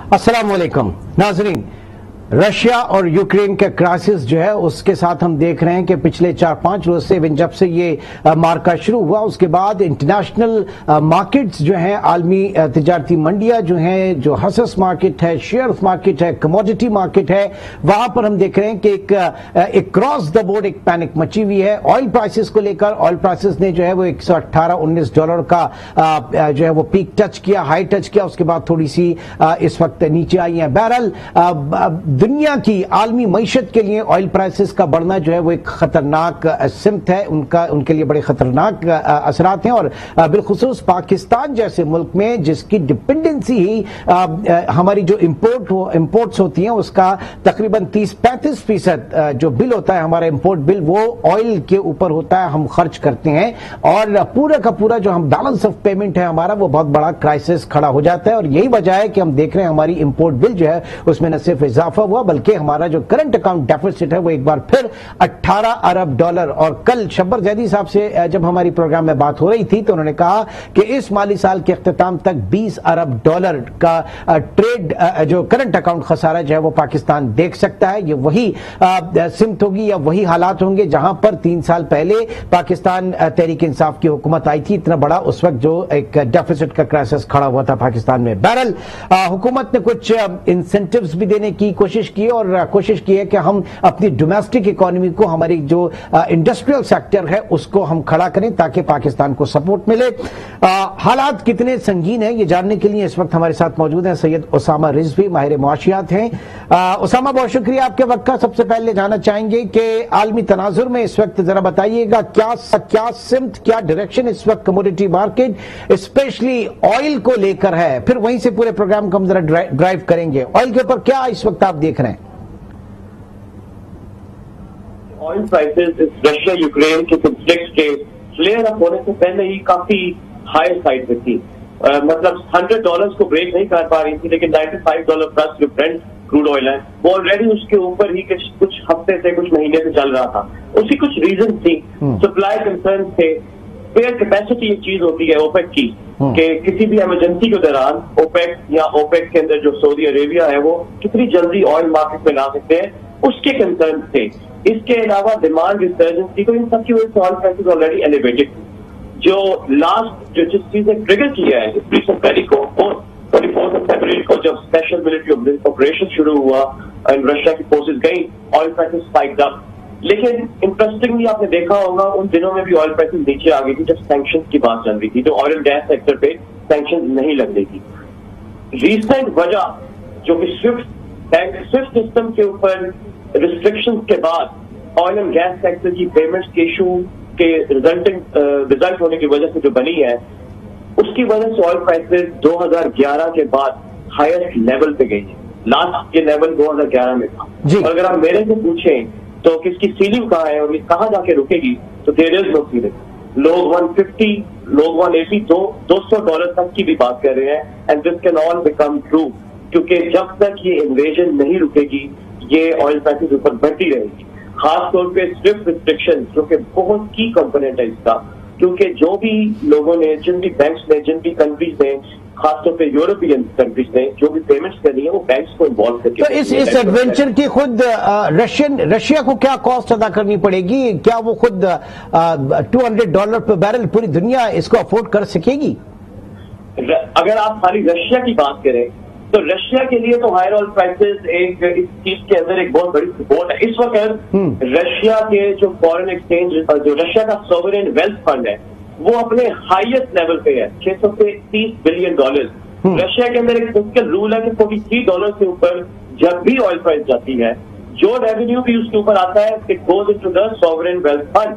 अस्सलाम वालेकुम नाज़रीन। रशिया और यूक्रेन का क्राइसिस जो है उसके साथ हम देख रहे हैं कि पिछले 4-5 रोज से जब से ये मार्का शुरू हुआ उसके बाद इंटरनेशनल मार्केट्स जो हैं, आलमी तिजारती मंडियां जो हैं, जो हसस मार्केट है, शेयर्स मार्केट है, कमोडिटी मार्केट है, वहां पर हम देख रहे हैं कि एक क्रॉस द बोर्ड एक पैनिक मची हुई है। ऑयल प्राइसेस को लेकर ऑयल प्राइसेस ने जो है वो $118-19 का जो है वो पीक टच किया, हाई टच किया, उसके बाद थोड़ी सी इस वक्त नीचे आई है। बहरहाल दुनिया की आलमी मईशत के लिए ऑयल प्राइसेस का बढ़ना जो है वो एक खतरनाक सिमत है, उनके लिए बड़े खतरनाक असरात हैं। और बिलखुसूस पाकिस्तान जैसे मुल्क में जिसकी डिपेंडेंसी ही हमारी जो इंपोर्ट्स होती हैं उसका तकरीबन 30-35% जो बिल होता है हमारा इंपोर्ट बिल वो ऑयल के ऊपर होता है, हम खर्च करते हैं और पूरा का पूरा जो हम बैलेंस ऑफ पेमेंट है हमारा वो बहुत बड़ा क्राइसिस खड़ा हो जाता है। और यही वजह है कि हम देख रहे हैं हमारी इंपोर्ट बिल जो है उसमें न सिर्फ इजाफा हुआ बल्कि हमारा जो करंट अकाउंट डेफिसिट है वो एक बार फिर $18 अरब। और कल शब्बर जैदी साहब से जब हमारी प्रोग्राम में बात हो रही थी तो उन्होंने कहा कि इस माली साल के इख्तिताम तक $20 अरब का ट्रेड जो करंट अकाउंट खसारा जो है वो पाकिस्तान देख सकता है। ये वही सिमत होगी या वही हालात होंगे जहां पर 3 साल पहले पाकिस्तान तहरीक इंसाफ की हुकूमत आई थी। इतना बड़ा उस वक्त जो एक डेफिसिट का क्राइसिस खड़ा हुआ था पाकिस्तान में। बहरहाल हुकूमत ने कुछ इंसेंटिव्स भी देने की कोशिश की और कोशिश की है कि हम अपनी डोमेस्टिक इकोनॉमी को, हमारी जो इंडस्ट्रियल सेक्टर है उसको हम खड़ा करें ताकि पाकिस्तान को सपोर्ट मिले। हालात कितने संगीन है ये जानने के लिए इस वक्त हमारे साथ मौजूद हैं सैयद उसामा रिजवी, माहिर मुआशियात हैं। उसामा, बहुत शुक्रिया आपके वक्त का। सबसे पहले जानना चाहेंगे कि आलमी तनाजुर में इस वक्त जरा बताइएगा क्या सिमत, क्या डायरेक्शन इस वक्त कमोडिटी मार्केट स्पेशली ऑयल को लेकर है, फिर वहीं से पूरे प्रोग्राम को हम जरा ड्राइव करेंगे। ऑयल के ऊपर क्या इस वक्त आप देख रहे हैं? ऑयल प्राइसेस रशिया यूक्रेन के कॉन्फ्लिक्ट के फ्लेयर अप होने से पहले ही काफी हाई साइड पे थी। मतलब $100 को ब्रेक नहीं कर पा रही थी, लेकिन $95 प्लस जो ब्रेंट क्रूड ऑयल है वो ऑलरेडी उसके ऊपर ही कुछ हफ्ते से, कुछ महीने से चल रहा था। उसकी कुछ रीजन थी, सप्लाई कंसर्न थे। स्पेयर कैपेसिटी एक चीज होती है ओपेक की कि किसी भी इमरजेंसी के दौरान ओपेक या ओपेक के अंदर जो सऊदी अरेबिया है वो कितनी जल्दी ऑयल मार्केट में ला सकते हैं, उसके कंसर्न थे। इसके अलावा डिमांड रिसर्जेंस थी, तो इन सबकी वजह से ऑयल प्राइसेस ऑलरेडी एलिवेटेड। जो लास्ट जो जिस चीज ने ट्रिगर किया है 24 को 24 फरवरी को जब स्पेशल मिलिट्री ऑपरेशन शुरू हुआ और रशिया की फोर्सेस गई, ऑयल प्राइसेस स्पाइक्ड अप। लेकिन इंटरेस्टिंगली आपने देखा होगा उन दिनों में भी ऑयल प्राइसेस नीचे आ गई थी जब सैंक्शंस की बात चल रही थी, तो ऑयल एंड गैस सेक्टर पे सैंक्शंस नहीं लग रही थी। रीसेंट वजह जो कि स्विफ्ट सिस्टम के ऊपर रिस्ट्रिक्शंस के बाद ऑयल एंड गैस सेक्टर की पेमेंट्स के इशू के रिजल्ट होने की वजह से जो बनी है, उसकी वजह से ऑयल प्राइसेस 2011 के बाद हाईएस्ट लेवल पे गई है। लास्ट ये लेवल 2011 में था। और अगर आप मेरे से पूछें तो किसकी सीलिंग कहाँ है और ये कहाँ जाके रुकेगी, तो देयर इज नो सीलिंग। लोग 150, लोग 180, $200 तक की भी बात कर रहे हैं। And this can all become true, क्योंकि जब तक ये इन्वेजन नहीं रुकेगी ये ऑयल प्राइसेस ऊपर बढ़ती रहेगी। खासतौर पे स्विफ्ट रिस्ट्रिक्शन जो कि बहुत की कंपोनेंट है इसका, क्योंकि जो भी लोगों ने, जिन भी बैंक्स ने, जिन भी कंट्रीज ने, खासतौर पे यूरोपियन कंट्रीज ने जो भी पेमेंट्स करनी है वो बैंक्स को इन्वॉल्व करके। तो इस एडवेंचर की खुद रशिया को क्या कॉस्ट अदा करनी पड़ेगी? क्या वो खुद $200 पर बैरल पूरी दुनिया इसको अफोर्ड कर सकेगी? अगर आप खाली रशिया की बात करें तो रशिया के लिए तो हायर ऑयल प्राइसेस एक इस चीज के अंदर एक बहुत बड़ी सपोर्ट है। इस वक्त रशिया के जो फॉरेन एक्सचेंज, जो रशिया का सॉवरेन वेल्थ फंड है वो अपने हाईएस्ट लेवल पे है, $630 बिलियन। रशिया के अंदर एक फिस्कल रूल है कि $43 से ऊपर जब भी ऑयल प्राइस जाती है, जो रेवेन्यू भी उसके ऊपर आता है it goes into the sovereign wealth fund.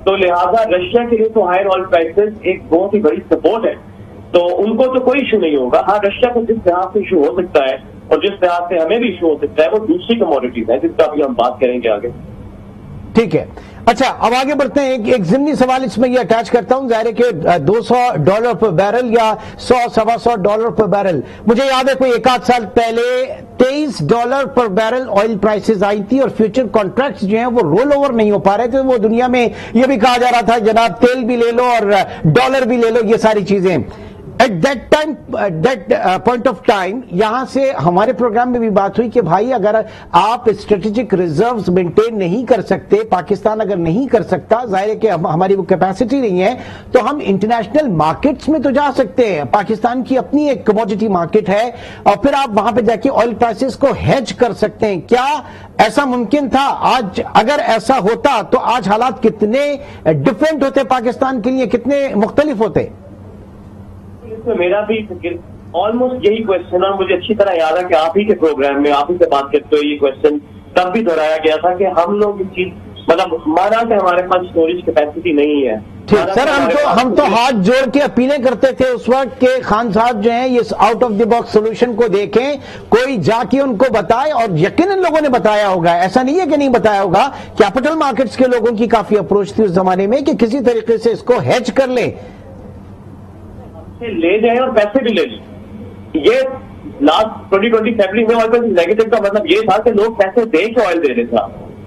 तो लिहाजा रशिया के लिए तो हायर ऑयल प्राइसेस एक बहुत ही बड़ी सपोर्ट है, तो उनको तो कोई इशू नहीं होगा। हाँ, रशिया को जिस तरह से इशू हो सकता है और जिस तरह से हमें भी इशू हो सकता है वो दूसरी कमोडिटीज है जिसका भी हम बात करेंगे आगे। ठीक है, अच्छा अब आगे बढ़ते हैं। एक ज़िमनी सवाल इसमें ये अटैच करता हूं, जाहिर है कि $200 पर बैरल या $100-125 पर बैरल, मुझे याद है कोई 1 आध साल पहले $23 पर बैरल ऑयल प्राइसेस आई थी और फ्यूचर कॉन्ट्रैक्ट्स जो हैं वो रोल ओवर नहीं हो पा रहे थे। वो दुनिया में ये भी कहा जा रहा था जनाब तेल भी ले लो और डॉलर भी ले लो, ये सारी चीजें। At that time, that point of time, यहां से हमारे प्रोग्राम में भी बात हुई कि भाई अगर आप स्ट्रेटेजिक रिजर्व्स मेंटेन नहीं कर सकते, पाकिस्तान अगर नहीं कर सकता, जाहिर है कि हमारी वो कैपेसिटी नहीं है, तो हम इंटरनेशनल मार्केट्स में तो जा सकते हैं। पाकिस्तान की अपनी एक कमोडिटी मार्केट है और फिर आप वहां पे जाके ऑयल प्राइसेस को हेज कर सकते हैं। क्या ऐसा मुमकिन था? आज अगर ऐसा होता तो आज हालात कितने डिफरेंट होते पाकिस्तान के लिए, कितने मुख्तलिफ होते? इसमें मेरा भी ऑलमोस्ट यही क्वेश्चन है। मुझे अच्छी तरह याद है कि आप ही के प्रोग्राम में आप ही से बात करते हुए ये क्वेश्चन तब भी दोहराया गया था कि हम लोग इस चीज, मतलब हमारा कि हमारे पास स्टोरेज कैपेसिटी नहीं है। ठीक सर, हम तो हाथ जोड़ के अपीलें करते थे उस वक्त के खान साहब जो हैं ये out of the box solution को देखें, कोई जाके उनको बताए, और यकीनन लोगों ने बताया होगा, ऐसा नहीं है कि नहीं बताया होगा। कैपिटल मार्केट्स के लोगों की काफी अप्रोच थी उस जमाने में कि किसी तरीके से इसको हेज कर ले जाए और पैसे भी ले लें। ये लास्ट 2020 फरवरी में ऑयल प्राइस नेगेटिव का मतलब ये था कि लोग पैसे दे के ऑयल दे रहे थे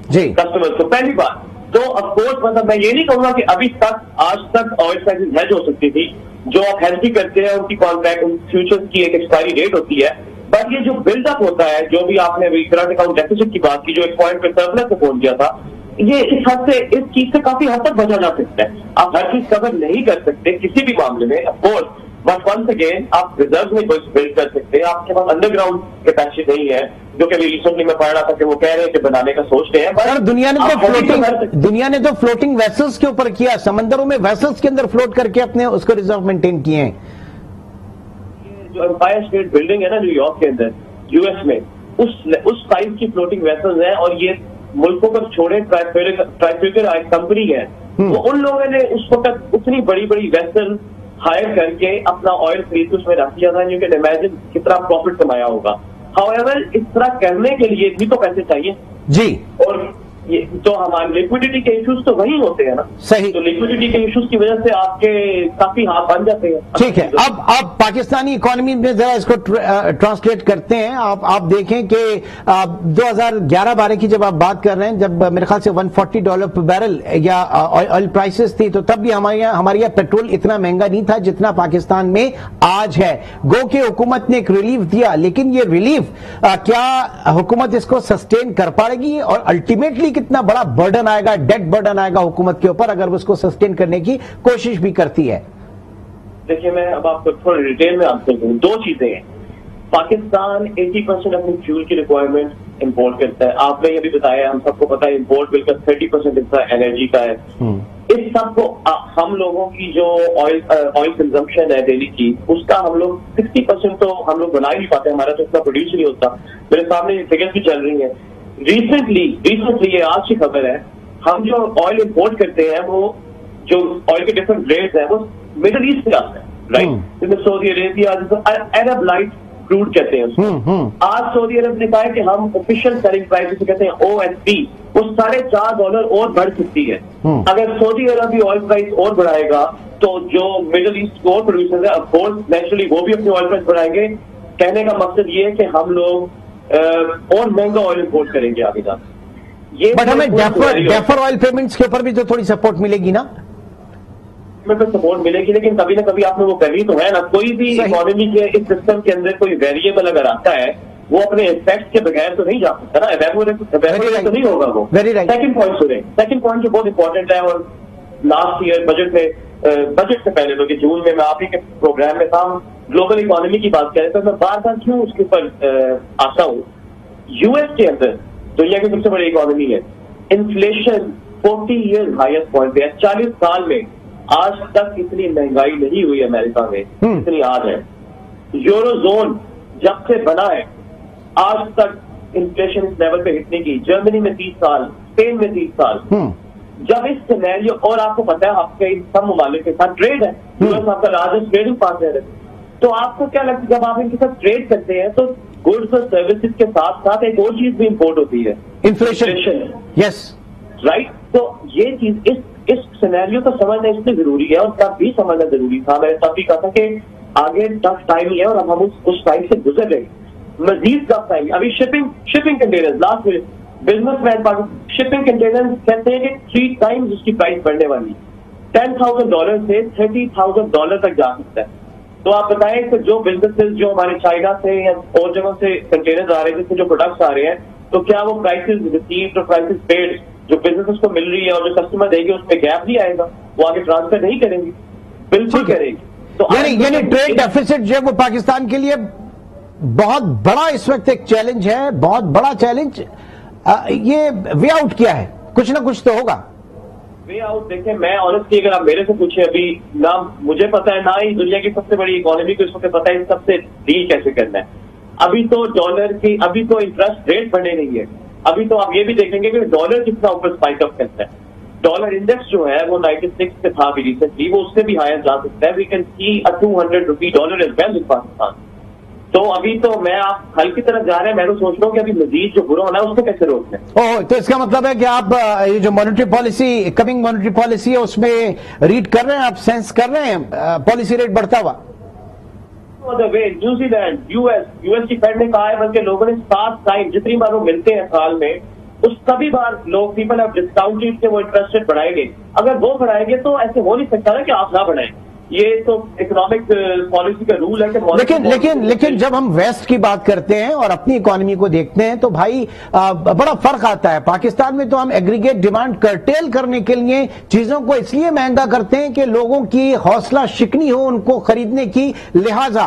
जी कस्टमर्स को, पहली बात। तो ऑफकोर्स मतलब मैं ये नहीं कहूंगा कि अभी तक आज तक ऑयल प्राइसेस हेज हो सकती थी। जो आप हेज भी करते हैं उनकी कॉन्ट्रैक्ट, फ्यूचर्स की एक एक्सपायरी डेट होती है, बट ये जो बिल्डअप होता है, जो भी आपने अभी करंट अकाउंट डेफिसिट की बात की, जो एक पॉइंट पे सरप्लस से पहुंच गया था, ये इस हद से, इस चीज से काफी हद तक बचा जा सकता है। आप हर चीज कवर नहीं कर सकते किसी भी मामले में, ऑफकोर्स, बट वंस अगेन आप रिजर्व में कुछ बिल्ड कर सकते हैं। आपके पास अंडरग्राउंड कैपेसिटी नहीं है, जो कि रिसेंटली मैं पढ़ रहा था कि वो कह रहे हैं कि बनाने का सोच रहे हैं। सर दुनिया ने तो फ्लोटिंग वेसल्स के ऊपर किया, समंदरों में वेसल्स के अंदर फ्लोट करके अपने उसको रिजर्व मेंटेन किए हैं। जो एम्पायर स्टेट बिल्डिंग है ना न्यूयॉर्क के अंदर, यूएस में, उस साइज की फ्लोटिंग वेसल्स है, और ये मुल्कों पर छोड़े ट्राइफ्यूगर कंपनी है, तो उन लोगों ने उस वक्त उतनी बड़ी बड़ी वेसल हायर करके अपना ऑयल खरीद उसमें रख दिया था। यू कैन इमेजिन कितना प्रॉफिट कमाया होगा। हाउएवर इस तरह करने के लिए भी तो पैसे चाहिए जी, और ये तो हमारे लिक्विडिटी के इश्यूज तो वही होते हैं ना। सही, तो लिक्विडिटी के इश्यूज की वजह से आपके काफी हाथ बन जाते हैं। ठीक है, अब पाकिस्तानी इकोनॉमी में जरा इसको ट्रांसलेट करते हैं। आप देखें कि 2011-12 की जब आप बात कर रहे हैं, जब मेरे ख्याल से $140 पर बैरल या ऑयल प्राइसेस थी, तो तब भी हमारे यहाँ पेट्रोल इतना महंगा नहीं था जितना पाकिस्तान में आज है। गो के हुकूमत ने एक रिलीफ दिया, लेकिन ये रिलीफ क्या हुकूमत इसको सस्टेन कर पाएगी, और अल्टीमेटली कितना बड़ा बर्डन आएगा, डेट बर्डन आएगा हुकूमत के ऊपर अगर वो उसको सस्टेन करने की कोशिश भी करती है? देखिए, मैं अब आपको थोड़ा डिटेल में आंसर दूं। दो चीजें हैं। पाकिस्तान 80% अपनी फ्यूल की रिक्वायरमेंट इंपोर्ट करता है। आपने ये भी बताया, हम सबको पता है, इंपोर्ट बिल्कुल 30% हिस्सा एनर्जी का है। इस सब को हम लोगों की जो ऑयल कंजम्पशन है डेली की, उसका हम लोग 60% तो हम लोग बना ही नहीं पाते। हमारा तो इतना प्रोड्यूस नहीं होता। मेरे सामने फिगर्स भी चल रही है। रिसेंटली ये आज की खबर है, हम जो ऑयल इंपोर्ट करते हैं, वो जो ऑयल के डिफरेंट ग्रेड्स हैं, वो मिडिल ईस्ट से आता है, राइट? जिसमें सऊदी अरेबिया, अरब लाइट क्रूड कहते हैं उसको। आज सऊदी अरब ने कहा है कि हम ऑफिशियल सेलिंग प्राइस जिसे कहते हैं OSP, वो $4.5 और बढ़ सकती है। अगर सऊदी अरब भी ऑयल प्राइस और बढ़ाएगा, तो जो मिडिल ईस्ट को प्रोड्यूसर है, ऑफकोर्स नेचुरली वो भी अपनी ऑयल प्राइस बढ़ाएंगे। कहने का मकसद ये है कि हम लोग और महंगा ऑयल इंपोर्ट करेंगे आगे जाकर। बट हमें डेफर ऑयल पेमेंट्स के ऊपर भी तो थोड़ी सपोर्ट मिलेगी ना? सपोर्ट मिलेगी, लेकिन कभी ना कभी आपने वो करनी तो है ना। कोई भी इकोनॉमी के इस सिस्टम के अंदर कोई वेरिएबल अगर आता है, वो अपने इफेक्ट के बगैर तो नहीं जा सकता ना, एवेपोरेट तो नहीं होगा वो। सेकंड पॉइंट जो बहुत इंपॉर्टेंट है, और लास्ट ईयर बजट से पहले, तो जून में मैं आप ही के प्रोग्राम में था, ग्लोबल इकोनॉमी की बात कर रहे थे, तो मैं बार बार क्यों उसके ऊपर आता हूँ। यूएस के अंदर दुनिया की सबसे बड़ी इकोनॉमी है, इन्फ्लेशन 40 ईयर हाईएस्ट पॉइंट पे है। 40 साल में आज तक इतनी महंगाई नहीं हुई अमेरिका में जितनी आज है। यूरोजोन जब से बना है आज तक इन्फ्लेशन इस लेवल पे हिट नहीं की। जर्मनी में 30 साल, स्पेन में 30 साल। जब इस सिनेरियो, और आपको पता है आपके सब ममालिक के साथ ट्रेड है, यूएस आपका लार्जेस्ट ट्रेडिंग पार्टनर है, तो आपको क्या लगता है जब आप इनके साथ ट्रेड करते हैं तो गुड्स और सर्विसेज के साथ साथ एक और चीज भी इंपोर्ट होती है, इन्फ्लेशन। Yes, right. तो ये चीज इस सिनेरियो को समझना इसलिए जरूरी है, और तब भी समझना जरूरी था। मैंने तब भी कहा था कि आगे टफ टाइम ही है, और अब हम उस टाइम से गुजर रहे हैं। मजीद टफ टाइम। अभी शिपिंग कंटेनर लास्ट में बिजनेसमैन शिपिंग कंटेनर कहते हैं कि 3 टाइम्स उसकी प्राइस बढ़ने वाली, $10,000 से $30,000 तक जा सकता है। तो आप बताएं कि जो बिजनेसेस जो हमारे चाइना से या और जगहों से कंटेनर आ रहे हैं, जिससे जो प्रोडक्ट्स आ रहे हैं, तो क्या वो प्राइसेस रिसीव्ड और प्राइसेस पेड जो बिजनेसेस को मिल रही है और जो कस्टमर देंगे उसमें गैप नहीं आएगा, वो आगे ट्रांसफर नहीं करेंगे? बिल्कुल करेंगे। तो यानी ट्रेड डेफिसिट जो है वो पाकिस्तान के लिए बहुत बड़ा इस वक्त एक चैलेंज है, बहुत बड़ा चैलेंज। ये वे आउट क्या है? कुछ ना कुछ तो होगा वे आउट। देखें, मैं ऑनेस्टली अगर आप मेरे से पूछे, अभी ना मुझे पता है ना ही दुनिया की सबसे बड़ी इकोनॉमी को इस वक्त पता है सबसे डील कैसे करना है। अभी तो डॉलर की, अभी तो इंटरेस्ट रेट बढ़े नहीं है। अभी तो आप ये भी देखेंगे कि डॉलर कितना ऊपर स्पाइक अप करता है। डॉलर इंडेक्स जो है वो 96 पे था अभी रिसेंटली, वो उससे भी हायर जा सकता है। We can see a 200 rupee dollar is well in Pakistan. तो अभी तो मैं आप हल की तरफ जा रहे हैं, मैं तो सोच रहा हूँ कि अभी मजीद जो बुरा होना है उसको कैसे रोकना है। ओह, तो इसका मतलब है कि आप ये जो monetary policy, coming monetary policy है, उसमें रीड कर रहे हैं, आप सेंस कर रहे हैं पॉलिसी रेट बढ़ता हुआ? वे न्यूजीलैंड, यूएस की फेड ने कहा है, बल्कि लोगों ने 7 टाइम जितनी बार वो मिलते हैं साल में, उस सभी बार लोग पीपल हैव डिस्काउंटेड के वो इंटरेस्ट रेट बढ़ाएंगे। अगर वो बढ़ाएंगे तो ऐसे हो नहीं सकता ना कि आप ना बढ़ाएं। ये तो इकोनॉमिक पॉलिसी का रूल है कि लेकिन जब हम वेस्ट की बात करते हैं और अपनी इकोनॉमी को देखते हैं तो भाई बड़ा फर्क आता है। पाकिस्तान में तो हम एग्रीगेट डिमांड कर्टेल करने के लिए चीजों को इसलिए महंगा करते हैं कि लोगों की हौसला शिकनी हो उनको खरीदने की। लिहाजा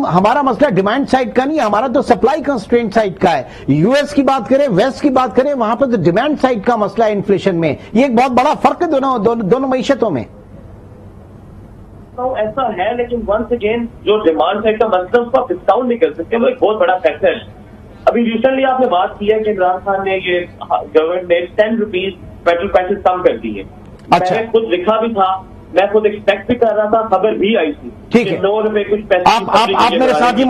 हमारा मसला डिमांड साइड का नहीं, हमारा तो सप्लाई कंस्ट्रेंट साइड का है। यूएस की बात करें, वेस्ट की बात करें, वहां पर तो डिमांड साइड का मसला है इन्फ्लेशन में। ये एक बहुत बड़ा फर्क है दोनों मईशतों में। ऐसा है, लेकिन वंस अगेन जो डिमांड साइड का मसला उसको आप डिस्काउंट नहीं कर सकते, वो एक बहुत बड़ा फैक्टर है। अभी रिसेंटली आपने बात की है कि इमरान खान ने ये गवर्नमेंट ने 10 रुपीज पेट्रोल प्राइसेस कम कर दी है। अच्छा। मैंने खुद लिखा भी था, मैं खुद एक्सपेक्ट भी कर रहा था, खबर भी आई थी। ठीक है, 9 रुपए कुछ पैसे आप मेरे साथ ही